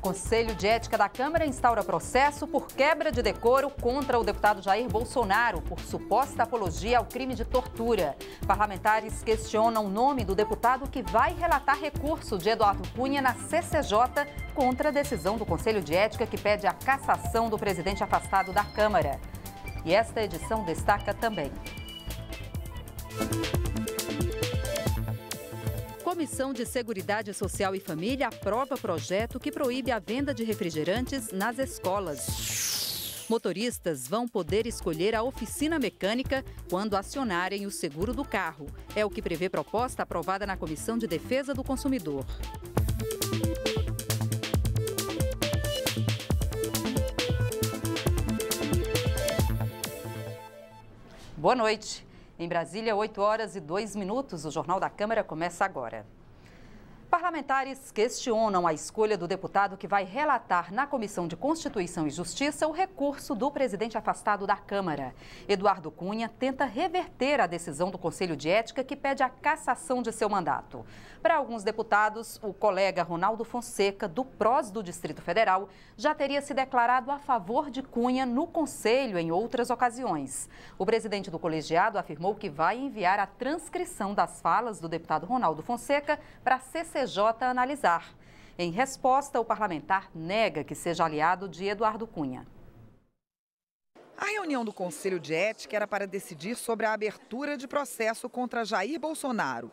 Conselho de Ética da Câmara instaura processo por quebra de decoro contra o deputado Jair Bolsonaro por suposta apologia ao crime de tortura. Parlamentares questionam o nome do deputado que vai relatar recurso de Eduardo Cunha na CCJ contra a decisão do Conselho de Ética que pede a cassação do presidente afastado da Câmara. E esta edição destaca também: Comissão de Seguridade Social e Família aprova projeto que proíbe a venda de refrigerantes nas escolas. Motoristas vão poder escolher a oficina mecânica quando acionarem o seguro do carro. É o que prevê proposta aprovada na Comissão de Defesa do Consumidor. Boa noite. Em Brasília, 8h02. O Jornal da Câmara começa agora. Parlamentares questionam a escolha do deputado que vai relatar na Comissão de Constituição e Justiça o recurso do presidente afastado da Câmara. Eduardo Cunha tenta reverter a decisão do Conselho de Ética que pede a cassação de seu mandato. Para alguns deputados, o colega Ronaldo Fonseca, do PROS do Distrito Federal, já teria se declarado a favor de Cunha no Conselho em outras ocasiões. O presidente do colegiado afirmou que vai enviar a transcrição das falas do deputado Ronaldo Fonseca para a CCJ analisar. Em resposta, o parlamentar nega que seja aliado de Eduardo Cunha. A reunião do Conselho de Ética era para decidir sobre a abertura de processo contra Jair Bolsonaro.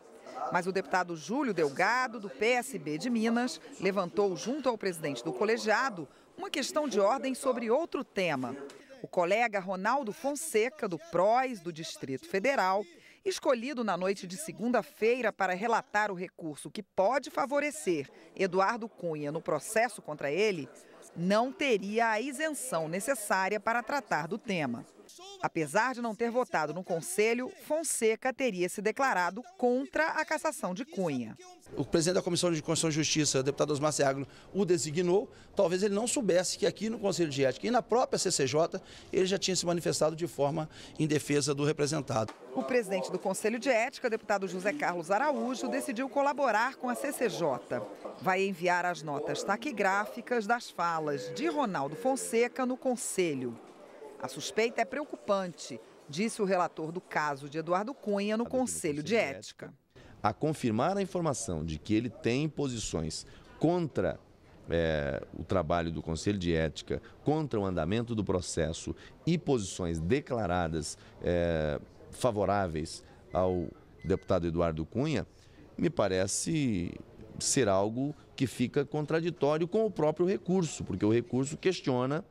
Mas o deputado Júlio Delgado, do PSB de Minas, levantou junto ao presidente do colegiado uma questão de ordem sobre outro tema. O colega Ronaldo Fonseca, do PROS do Distrito Federal, escolhido na noite de segunda-feira para relatar o recurso que pode favorecer Eduardo Cunha no processo contra ele, não teria a isenção necessária para tratar do tema. Apesar de não ter votado no Conselho, Fonseca teria se declarado contra a cassação de Cunha. O presidente da Comissão de Constituição e Justiça, o deputado Osmar Seagro, o designou. Talvez ele não soubesse que aqui no Conselho de Ética e na própria CCJ ele já tinha se manifestado de forma em defesa do representado. O presidente do Conselho de Ética, deputado José Carlos Araújo, decidiu colaborar com a CCJ. Vai enviar as notas taquigráficas das falas de Ronaldo Fonseca no Conselho. A suspeita é preocupante, disse o relator do caso de Eduardo Cunha no Conselho de Ética. A confirmar a informação de que ele tem posições contra o trabalho do Conselho de Ética, contra o andamento do processo e posições declaradas favoráveis ao deputado Eduardo Cunha, me parece ser algo que fica contraditório com o próprio recurso, porque o recurso questiona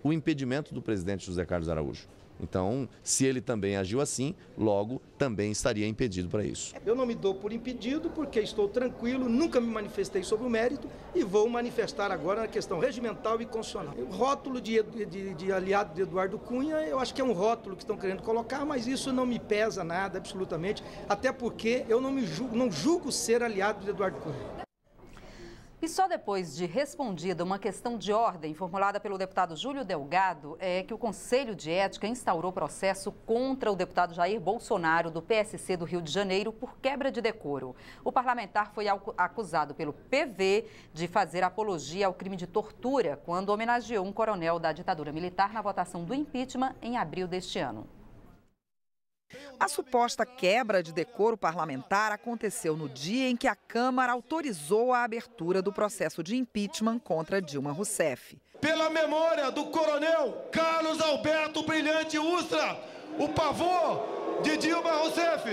o impedimento do presidente José Carlos Araújo. Então, se ele também agiu assim, logo também estaria impedido para isso. Eu não me dou por impedido porque estou tranquilo, nunca me manifestei sobre o mérito e vou manifestar agora na questão regimental e constitucional. O rótulo de aliado de Eduardo Cunha, eu acho que é um rótulo que estão querendo colocar, mas isso não me pesa nada, absolutamente, até porque eu não julgo ser aliado de Eduardo Cunha. E só depois de respondida uma questão de ordem formulada pelo deputado Júlio Delgado é que o Conselho de Ética instaurou processo contra o deputado Jair Bolsonaro, do PSC do Rio de Janeiro, por quebra de decoro. O parlamentar foi acusado pelo PV de fazer apologia ao crime de tortura quando homenageou um coronel da ditadura militar na votação do impeachment em abril deste ano. A suposta quebra de decoro parlamentar aconteceu no dia em que a Câmara autorizou a abertura do processo de impeachment contra Dilma Rousseff. Pela memória do coronel Carlos Alberto Brilhante Ustra, o pavor de Dilma Rousseff.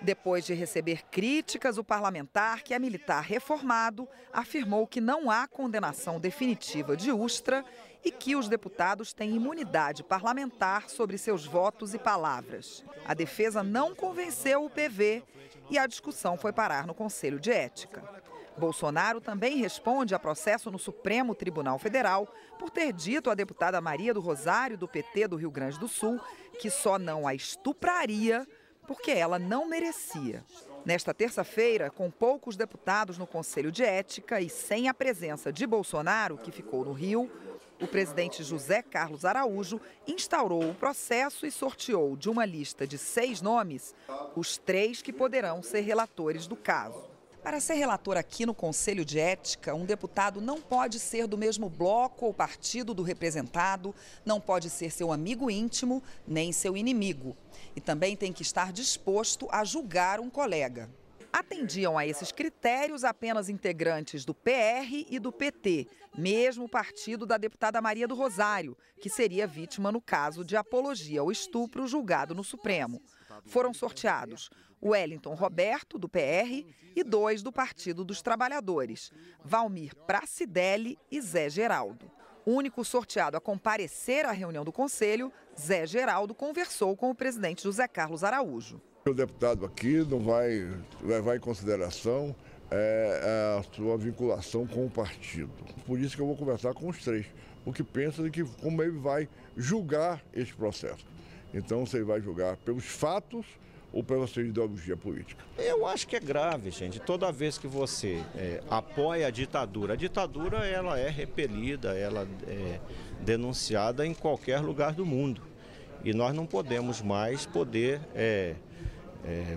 Depois de receber críticas, o parlamentar, que é militar reformado, afirmou que não há condenação definitiva de Ustra e que os deputados têm imunidade parlamentar sobre seus votos e palavras. A defesa não convenceu o PV e a discussão foi parar no Conselho de Ética. Bolsonaro também responde a processo no Supremo Tribunal Federal por ter dito à deputada Maria do Rosário, do PT do Rio Grande do Sul, que só não a estupraria porque ela não merecia. Nesta terça-feira, com poucos deputados no Conselho de Ética e sem a presença de Bolsonaro, que ficou no Rio, o presidente José Carlos Araújo instaurou o processo e sorteou de uma lista de 6 nomes os 3 que poderão ser relatores do caso. Para ser relator aqui no Conselho de Ética, um deputado não pode ser do mesmo bloco ou partido do representado, não pode ser seu amigo íntimo, nem seu inimigo. E também tem que estar disposto a julgar um colega. Atendiam a esses critérios apenas integrantes do PR e do PT, mesmo partido da deputada Maria do Rosário, que seria vítima no caso de apologia ao estupro julgado no Supremo. Foram sorteados Wellington Roberto, do PR, e 2 do Partido dos Trabalhadores, Valmir Pracidelli e Zé Geraldo. O único sorteado a comparecer à reunião do Conselho, Zé Geraldo, conversou com o presidente José Carlos Araújo. O deputado aqui não vai levar em consideração a sua vinculação com o partido. Por isso que eu vou conversar com os 3, porque pensa que como ele vai julgar esse processo. Então, você vai julgar pelos fatos ou pela sua ideologia política? Eu acho que é grave, gente. Toda vez que você apoia a ditadura ela é repelida, ela é denunciada em qualquer lugar do mundo. E nós não podemos mais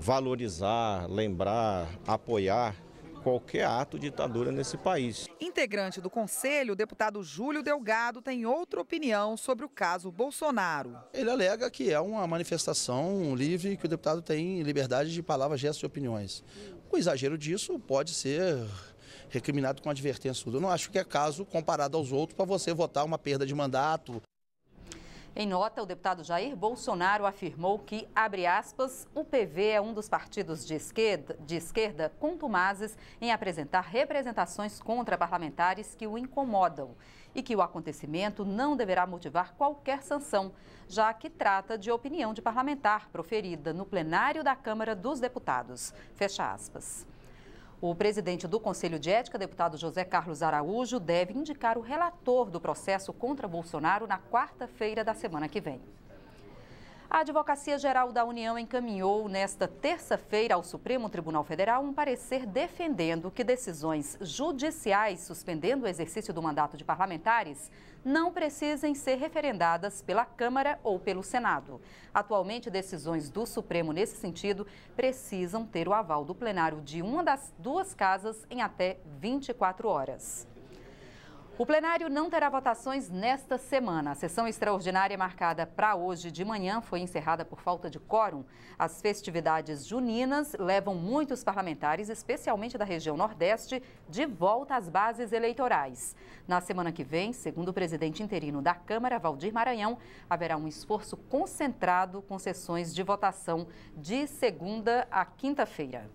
valorizar, lembrar, apoiar qualquer ato de ditadura nesse país. Integrante do Conselho, o deputado Júlio Delgado tem outra opinião sobre o caso Bolsonaro. Ele alega que é uma manifestação livre, que o deputado tem liberdade de palavras, gestos e opiniões. O exagero disso pode ser recriminado com advertência. Eu não acho que é caso comparado aos outros para você votar uma perda de mandato. Em nota, o deputado Jair Bolsonaro afirmou que, abre aspas, o PV é um dos partidos de esquerda contumazes em apresentar representações contra parlamentares que o incomodam e que o acontecimento não deverá motivar qualquer sanção, já que trata de opinião de parlamentar proferida no plenário da Câmara dos Deputados. Fecha aspas. O presidente do Conselho de Ética, deputado José Carlos Araújo, deve indicar o relator do processo contra Bolsonaro na quarta-feira da semana que vem. A Advocacia Geral da União encaminhou nesta terça-feira ao Supremo Tribunal Federal um parecer defendendo que decisões judiciais suspendendo o exercício do mandato de parlamentares não precisem ser referendadas pela Câmara ou pelo Senado. Atualmente, decisões do Supremo nesse sentido precisam ter o aval do plenário de uma das 2 casas em até 24 horas. O plenário não terá votações nesta semana. A sessão extraordinária marcada para hoje de manhã foi encerrada por falta de quórum. As festividades juninas levam muitos parlamentares, especialmente da região Nordeste, de volta às bases eleitorais. Na semana que vem, segundo o presidente interino da Câmara, Valdir Maranhão, haverá um esforço concentrado com sessões de votação de segunda a quinta-feira.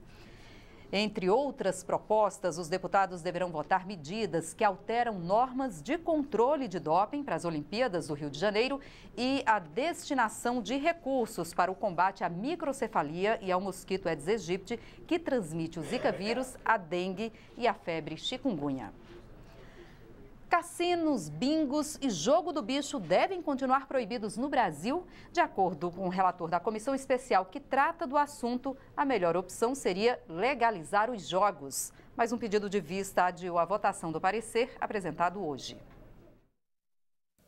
Entre outras propostas, os deputados deverão votar medidas que alteram normas de controle de doping para as Olimpíadas do Rio de Janeiro e a destinação de recursos para o combate à microcefalia e ao mosquito Aedes aegypti, que transmite o Zika vírus, a dengue e a febre chikungunya. Cassinos, bingos e jogo do bicho devem continuar proibidos no Brasil. De acordo com o relator da comissão especial que trata do assunto, a melhor opção seria legalizar os jogos. Mas um pedido de vista adiou a votação do parecer apresentado hoje.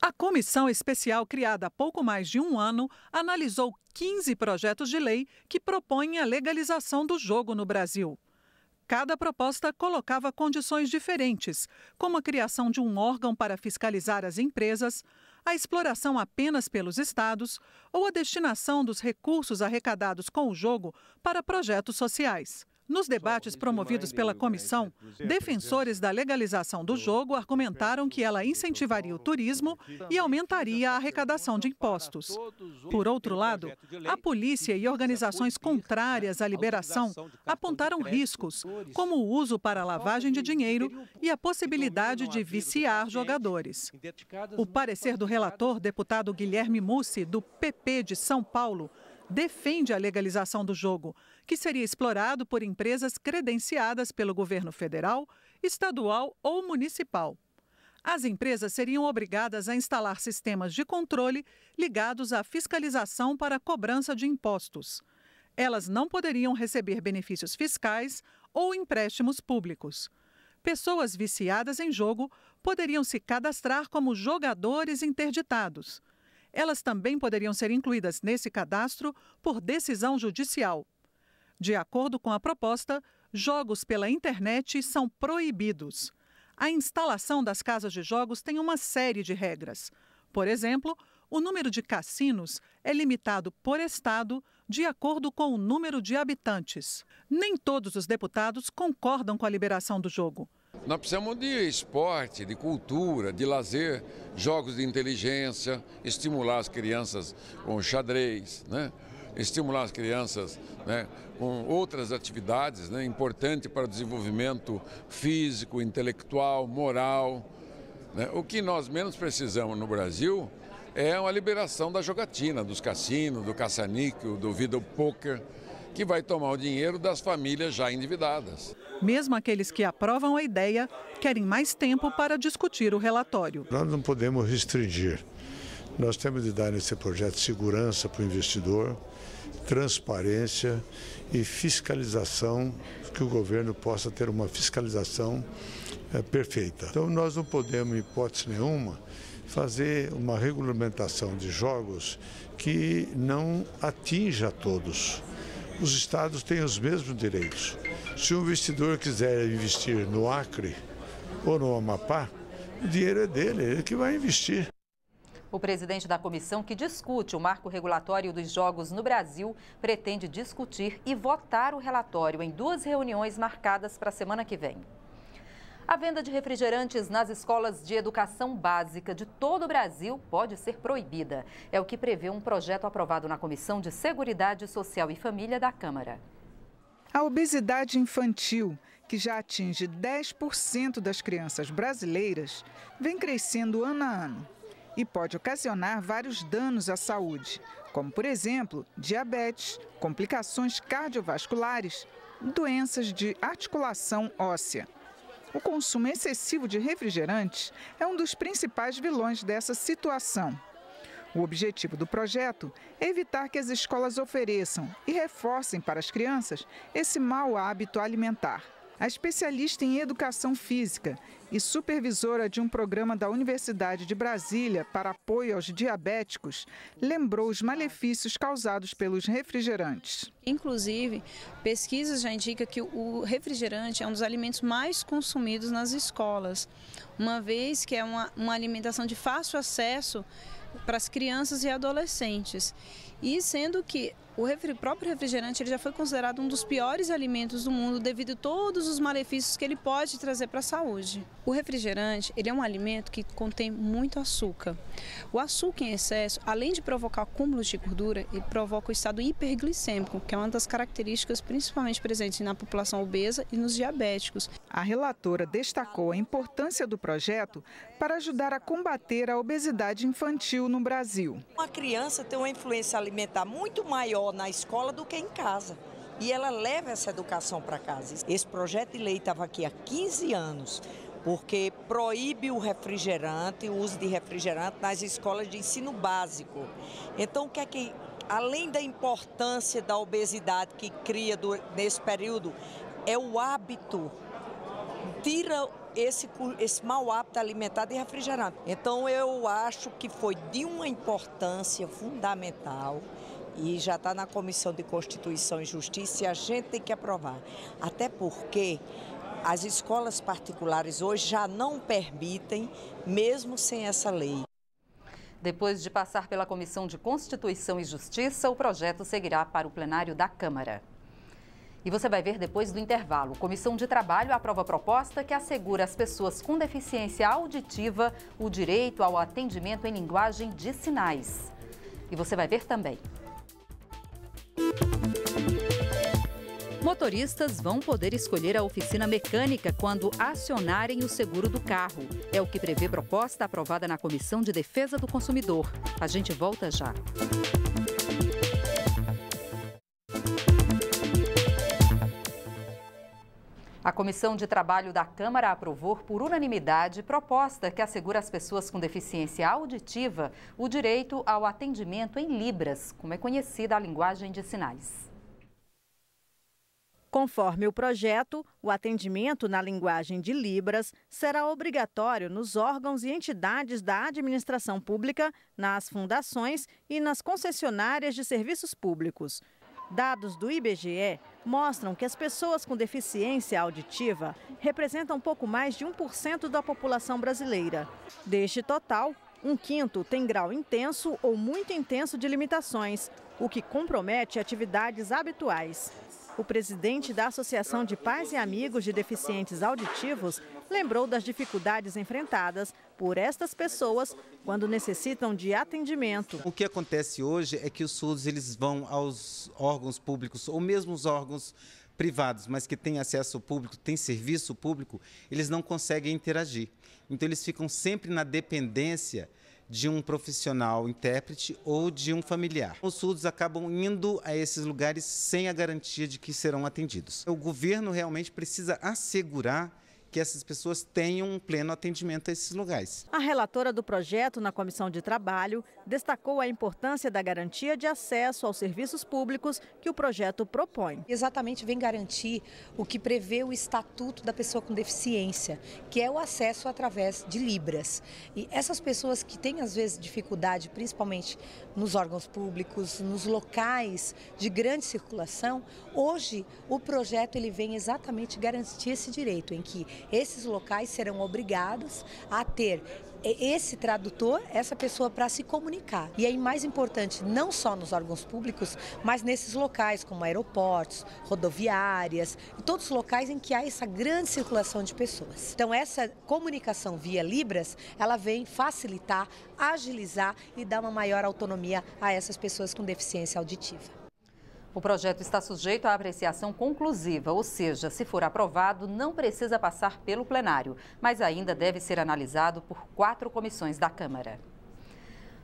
A comissão especial, criada há pouco mais de um ano, analisou 15 projetos de lei que propõem a legalização do jogo no Brasil. Cada proposta colocava condições diferentes, como a criação de um órgão para fiscalizar as empresas, a exploração apenas pelos estados ou a destinação dos recursos arrecadados com o jogo para projetos sociais. Nos debates promovidos pela comissão, defensores da legalização do jogo argumentaram que ela incentivaria o turismo e aumentaria a arrecadação de impostos. Por outro lado, a polícia e organizações contrárias à liberação apontaram riscos, como o uso para lavagem de dinheiro e a possibilidade de viciar jogadores. O parecer do relator, deputado Guilherme Mussi, do PP de São Paulo, defende a legalização do jogo, que seria explorado por empresas credenciadas pelo governo federal, estadual ou municipal. As empresas seriam obrigadas a instalar sistemas de controle ligados à fiscalização para a cobrança de impostos. Elas não poderiam receber benefícios fiscais ou empréstimos públicos. Pessoas viciadas em jogo poderiam se cadastrar como jogadores interditados. Elas também poderiam ser incluídas nesse cadastro por decisão judicial. De acordo com a proposta, jogos pela internet são proibidos. A instalação das casas de jogos tem uma série de regras. Por exemplo, o número de cassinos é limitado por estado de acordo com o número de habitantes. Nem todos os deputados concordam com a liberação do jogo. Nós precisamos de esporte, de cultura, de lazer, jogos de inteligência, estimular as crianças com xadrez, né? Estimular as crianças, né, com outras atividades, né, importantes para o desenvolvimento físico, intelectual, moral. Né? O que nós menos precisamos no Brasil é uma liberação da jogatina, dos cassinos, do caça-níquel, do videopôquer, que vai tomar o dinheiro das famílias já endividadas. Mesmo aqueles que aprovam a ideia querem mais tempo para discutir o relatório. Nós não podemos restringir. Nós temos de dar nesse projeto segurança para o investidor, transparência e fiscalização, que o governo possa ter uma fiscalização perfeita. Então nós não podemos, em hipótese nenhuma, fazer uma regulamentação de jogos que não atinja a todos. Os estados têm os mesmos direitos. Se o investidor quiser investir no Acre ou no Amapá, o dinheiro é dele, ele que vai investir. O presidente da comissão que discute o marco regulatório dos jogos no Brasil pretende discutir e votar o relatório em 2 reuniões marcadas para a semana que vem. A venda de refrigerantes nas escolas de educação básica de todo o Brasil pode ser proibida. É o que prevê um projeto aprovado na Comissão de Seguridade Social e Família da Câmara. A obesidade infantil, que já atinge 10% das crianças brasileiras, vem crescendo ano a ano e pode ocasionar vários danos à saúde, como, por exemplo, diabetes, complicações cardiovasculares, doenças de articulação óssea. O consumo excessivo de refrigerantes é um dos principais vilões dessa situação. O objetivo do projeto é evitar que as escolas ofereçam e reforcem para as crianças esse mau hábito alimentar. A especialista em educação física e supervisora de um programa da Universidade de Brasília para apoio aos diabéticos lembrou os malefícios causados pelos refrigerantes. Inclusive, pesquisas já indicam que o refrigerante é um dos alimentos mais consumidos nas escolas, uma vez que é uma alimentação de fácil acesso para as crianças e adolescentes. E sendo que o próprio refrigerante ele já foi considerado um dos piores alimentos do mundo devido a todos os malefícios que ele pode trazer para a saúde. O refrigerante ele é um alimento que contém muito açúcar. O açúcar em excesso, além de provocar acúmulos de gordura, ele provoca o estado hiperglicêmico, que é uma das características principalmente presentes na população obesa e nos diabéticos. A relatora destacou a importância do projeto para ajudar a combater a obesidade infantil no Brasil. Uma criança tem uma influência alimentar muito maior na escola do que em casa. E ela leva essa educação para casa. Esse projeto de lei estava aqui há 15 anos, porque proíbe o refrigerante, o uso de refrigerante nas escolas de ensino básico. Então, o que é que, além da importância da obesidade que cria nesse período, é o hábito, tira esse mau hábito alimentar de refrigerante. Então, eu acho que foi de uma importância fundamental e já está na Comissão de Constituição e Justiça e a gente tem que aprovar. Até porque as escolas particulares hoje já não permitem, mesmo sem essa lei. Depois de passar pela Comissão de Constituição e Justiça, o projeto seguirá para o plenário da Câmara. E você vai ver depois do intervalo. Comissão de Trabalho aprova a proposta que assegura às pessoas com deficiência auditiva o direito ao atendimento em linguagem de sinais. E você vai ver também. Motoristas vão poder escolher a oficina mecânica quando acionarem o seguro do carro. É o que prevê proposta aprovada na Comissão de Defesa do Consumidor. A gente volta já. A Comissão de Trabalho da Câmara aprovou por unanimidade proposta que assegura às pessoas com deficiência auditiva o direito ao atendimento em Libras, como é conhecida a linguagem de sinais. Conforme o projeto, o atendimento na linguagem de Libras será obrigatório nos órgãos e entidades da administração pública, nas fundações e nas concessionárias de serviços públicos. Dados do IBGE mostram que as pessoas com deficiência auditiva representam pouco mais de 1% da população brasileira. Deste total, 1/5 tem grau intenso ou muito intenso de limitações, o que compromete atividades habituais. O presidente da Associação de Pais e Amigos de Deficientes Auditivos lembrou das dificuldades enfrentadas por estas pessoas quando necessitam de atendimento. O que acontece hoje é que os surdos eles vão aos órgãos públicos ou mesmo os órgãos privados, mas que têm acesso público, têm serviço público, eles não conseguem interagir. Então eles ficam sempre na dependência de um profissional intérprete ou de um familiar. Os surdos acabam indo a esses lugares sem a garantia de que serão atendidos. O governo realmente precisa assegurar que essas pessoas tenham um pleno atendimento a esses lugares. A relatora do projeto na Comissão de Trabalho destacou a importância da garantia de acesso aos serviços públicos que o projeto propõe. Exatamente vem garantir o que prevê o Estatuto da Pessoa com Deficiência, que é o acesso através de Libras. E essas pessoas que têm às vezes dificuldade, principalmente nos órgãos públicos, nos locais de grande circulação, hoje o projeto ele vem exatamente garantir esse direito, em que esses locais serão obrigados a ter esse tradutor, essa pessoa para se comunicar. E aí mais importante, não só nos órgãos públicos, mas nesses locais como aeroportos, rodoviárias, e todos os locais em que há essa grande circulação de pessoas. Então essa comunicação via Libras, ela vem facilitar, agilizar e dar uma maior autonomia a essas pessoas com deficiência auditiva. O projeto está sujeito à apreciação conclusiva, ou seja, se for aprovado, não precisa passar pelo plenário, mas ainda deve ser analisado por 4 comissões da Câmara.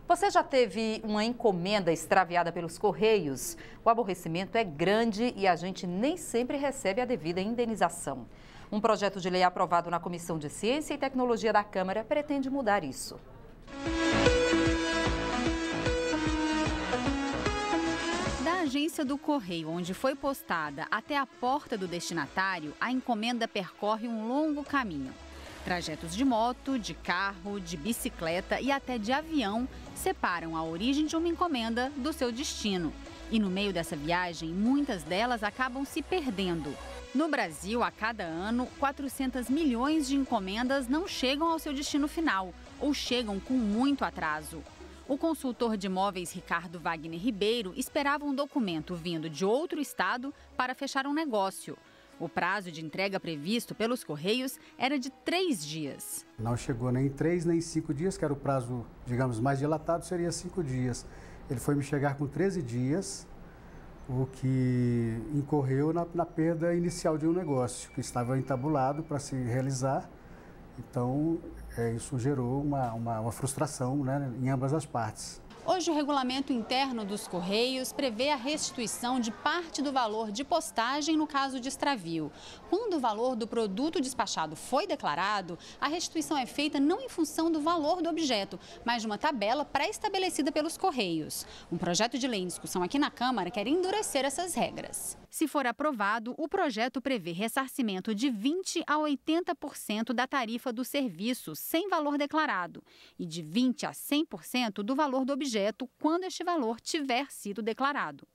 Você já teve uma encomenda extraviada pelos Correios? O aborrecimento é grande e a gente nem sempre recebe a devida indenização. Um projeto de lei aprovado na Comissão de Ciência e Tecnologia da Câmara pretende mudar isso. Da agência do Correio, onde foi postada, até a porta do destinatário, a encomenda percorre um longo caminho. Trajetos de moto, de carro, de bicicleta e até de avião separam a origem de uma encomenda do seu destino. E no meio dessa viagem, muitas delas acabam se perdendo. No Brasil, a cada ano, 400 milhões de encomendas não chegam ao seu destino final ou chegam com muito atraso. O consultor de imóveis Ricardo Wagner Ribeiro esperava um documento vindo de outro estado para fechar um negócio. O prazo de entrega previsto pelos Correios era de 3 dias. Não chegou nem 3 nem 5 dias, que era o prazo, digamos, mais dilatado, seria 5 dias. Ele foi me chegar com 13 dias, o que incorreu na perda inicial de um negócio, que estava entabulado para se realizar. Então, isso gerou uma frustração, né, em ambas as partes. Hoje, o regulamento interno dos Correios prevê a restituição de parte do valor de postagem no caso de extravio. Quando o valor do produto despachado foi declarado, a restituição é feita não em função do valor do objeto, mas de uma tabela pré-estabelecida pelos Correios. Um projeto de lei em discussão aqui na Câmara quer endurecer essas regras. Se for aprovado, o projeto prevê ressarcimento de 20% a 80% da tarifa do serviço sem valor declarado e de 20% a 100% do valor do objeto quando este valor tiver sido declarado.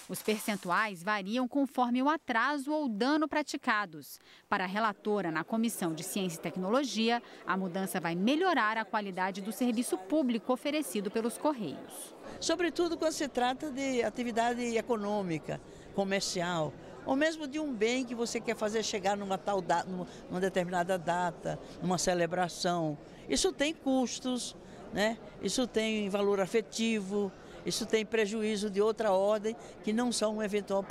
Os percentuais variam conforme o atraso ou dano praticados. Para a relatora na Comissão de Ciência e Tecnologia, a mudança vai melhorar a qualidade do serviço público oferecido pelos Correios. Sobretudo quando se trata de atividade econômica, comercial, ou mesmo de um bem que você quer fazer chegar numa determinada data, numa celebração. Isso tem custos, né? Isso tem valor afetivo, isso tem prejuízo de outra ordem, que não são um eventual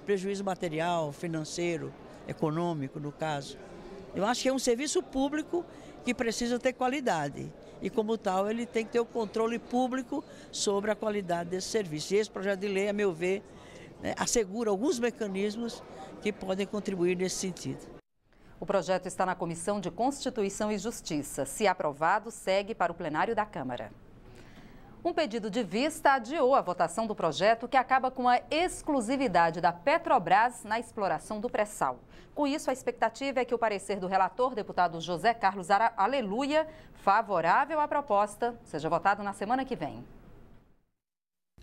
prejuízo material, financeiro, econômico, no caso. Eu acho que é um serviço público que precisa ter qualidade. E, como tal, ele tem que ter o controle público sobre a qualidade desse serviço. E esse projeto de lei, a meu ver, assegura alguns mecanismos que podem contribuir nesse sentido. O projeto está na Comissão de Constituição e Justiça. Se aprovado, segue para o plenário da Câmara. Um pedido de vista adiou a votação do projeto que acaba com a exclusividade da Petrobras na exploração do pré-sal. Com isso, a expectativa é que o parecer do relator, deputado José Carlos Aleluia, favorável à proposta, seja votado na semana que vem.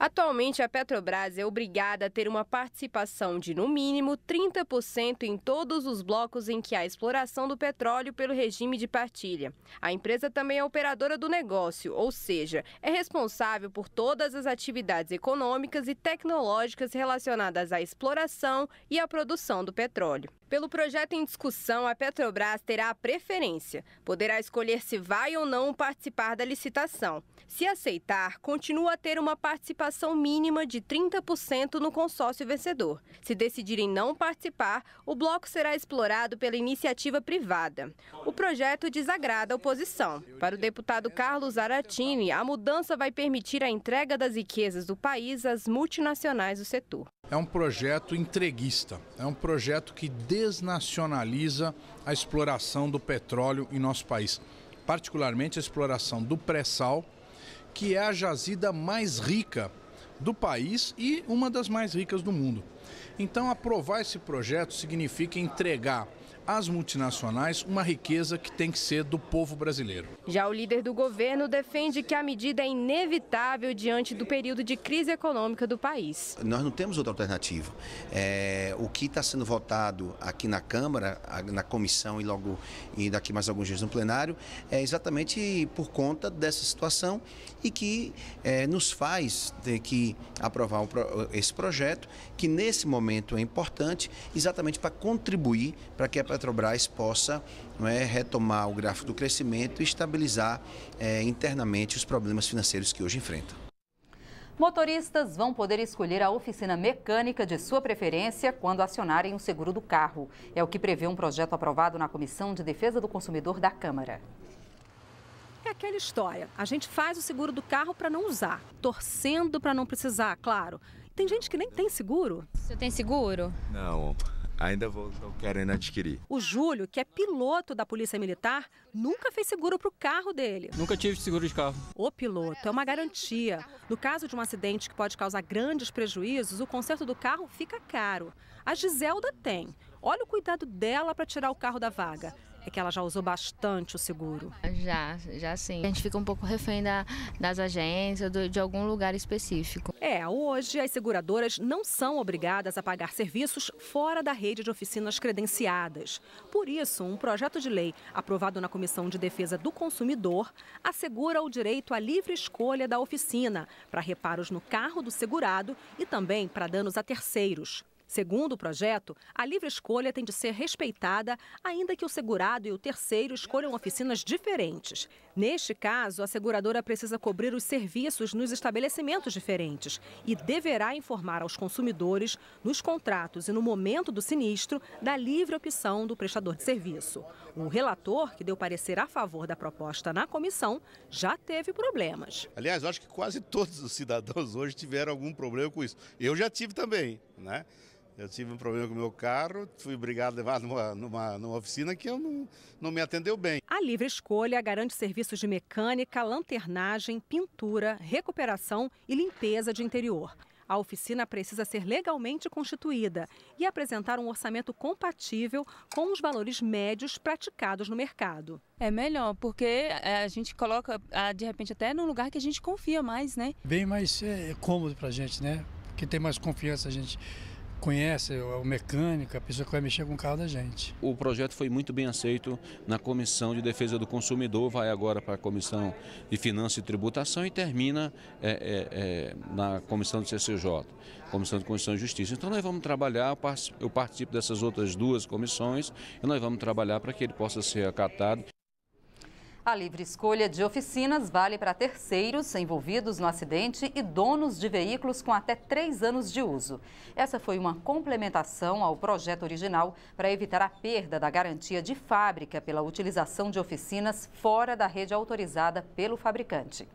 Atualmente, a Petrobras é obrigada a ter uma participação de, no mínimo, 30% em todos os blocos em que há exploração do petróleo pelo regime de partilha. A empresa também é operadora do negócio, ou seja, é responsável por todas as atividades econômicas e tecnológicas relacionadas à exploração e à produção do petróleo. Pelo projeto em discussão, a Petrobras terá a preferência. Poderá escolher se vai ou não participar da licitação. Se aceitar, continua a ter uma participação mínima de 30% no consórcio vencedor. Se decidirem não participar, o bloco será explorado pela iniciativa privada. O projeto desagrada a oposição. Para o deputado Carlos Aratini, a mudança vai permitir a entrega das riquezas do país às multinacionais do setor. É um projeto entreguista, é um projeto que desnacionaliza a exploração do petróleo em nosso país, particularmente a exploração do pré-sal, que é a jazida mais rica do país e uma das mais ricas do mundo. Então, aprovar esse projeto significa entregar às multinacionais uma riqueza que tem que ser do povo brasileiro. Já o líder do governo defende que a medida é inevitável diante do período de crise econômica do país. Nós não temos outra alternativa. O que está sendo votado aqui na Câmara, na comissão e daqui mais alguns dias no plenário, é exatamente por conta dessa situação e que nos faz ter que aprovar esse projeto, que nesse momento é importante exatamente para contribuir para que a Petrobras possa retomar o gráfico do crescimento e estabilizar internamente os problemas financeiros que hoje enfrenta. Motoristas vão poder escolher a oficina mecânica de sua preferência quando acionarem o seguro do carro. É o que prevê um projeto aprovado na Comissão de Defesa do Consumidor da Câmara. É aquela história, a gente faz o seguro do carro para não usar, torcendo para não precisar, claro. Tem gente que nem tem seguro. Você tem seguro? Não. Ainda estou querendo adquirir. O Júlio, que é piloto da Polícia Militar, nunca fez seguro para o carro dele. Nunca tive seguro de carro. O piloto é uma garantia. No caso de um acidente que pode causar grandes prejuízos, o conserto do carro fica caro. A Giselda tem. Olha o cuidado dela para tirar o carro da vaga. É que ela já usou bastante o seguro. Já sim. A gente fica um pouco refém das agências, de algum lugar específico. Hoje as seguradoras não são obrigadas a pagar serviços fora da rede de oficinas credenciadas. Por isso, um projeto de lei aprovado na Comissão de Defesa do Consumidor assegura o direito à livre escolha da oficina para reparos no carro do segurado e também para danos a terceiros. Segundo o projeto, a livre escolha tem de ser respeitada, ainda que o segurado e o terceiro escolham oficinas diferentes. Neste caso, a seguradora precisa cobrir os serviços nos estabelecimentos diferentes e deverá informar aos consumidores, nos contratos e no momento do sinistro, da livre opção do prestador de serviço. O relator, que deu parecer a favor da proposta na comissão, já teve problemas. Aliás, eu acho que quase todos os cidadãos hoje tiveram algum problema com isso. Eu já tive também, né? Eu tive um problema com o meu carro, fui obrigado a levar numa oficina que não me atendeu bem. A livre escolha garante serviços de mecânica, lanternagem, pintura, recuperação e limpeza de interior. A oficina precisa ser legalmente constituída e apresentar um orçamento compatível com os valores médios praticados no mercado. É melhor, porque a gente coloca, de repente, até num lugar que a gente confia mais, né? Bem mais cômodo pra gente, né? Porque tem mais confiança, a gente conhece o mecânico, a pessoa que vai mexer com o carro da gente. O projeto foi muito bem aceito na Comissão de Defesa do Consumidor, vai agora para a Comissão de Finanças e Tributação e termina na Comissão do CCJ, Comissão de Constituição e Justiça. Então nós vamos trabalhar, eu participo dessas outras duas comissões e nós vamos trabalhar para que ele possa ser acatado. A livre escolha de oficinas vale para terceiros envolvidos no acidente e donos de veículos com até 3 anos de uso. Essa foi uma complementação ao projeto original para evitar a perda da garantia de fábrica pela utilização de oficinas fora da rede autorizada pelo fabricante.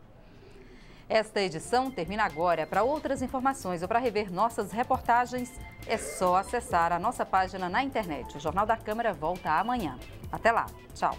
Esta edição termina agora. Para outras informações ou para rever nossas reportagens, é só acessar a nossa página na internet. O Jornal da Câmara volta amanhã. Até lá. Tchau.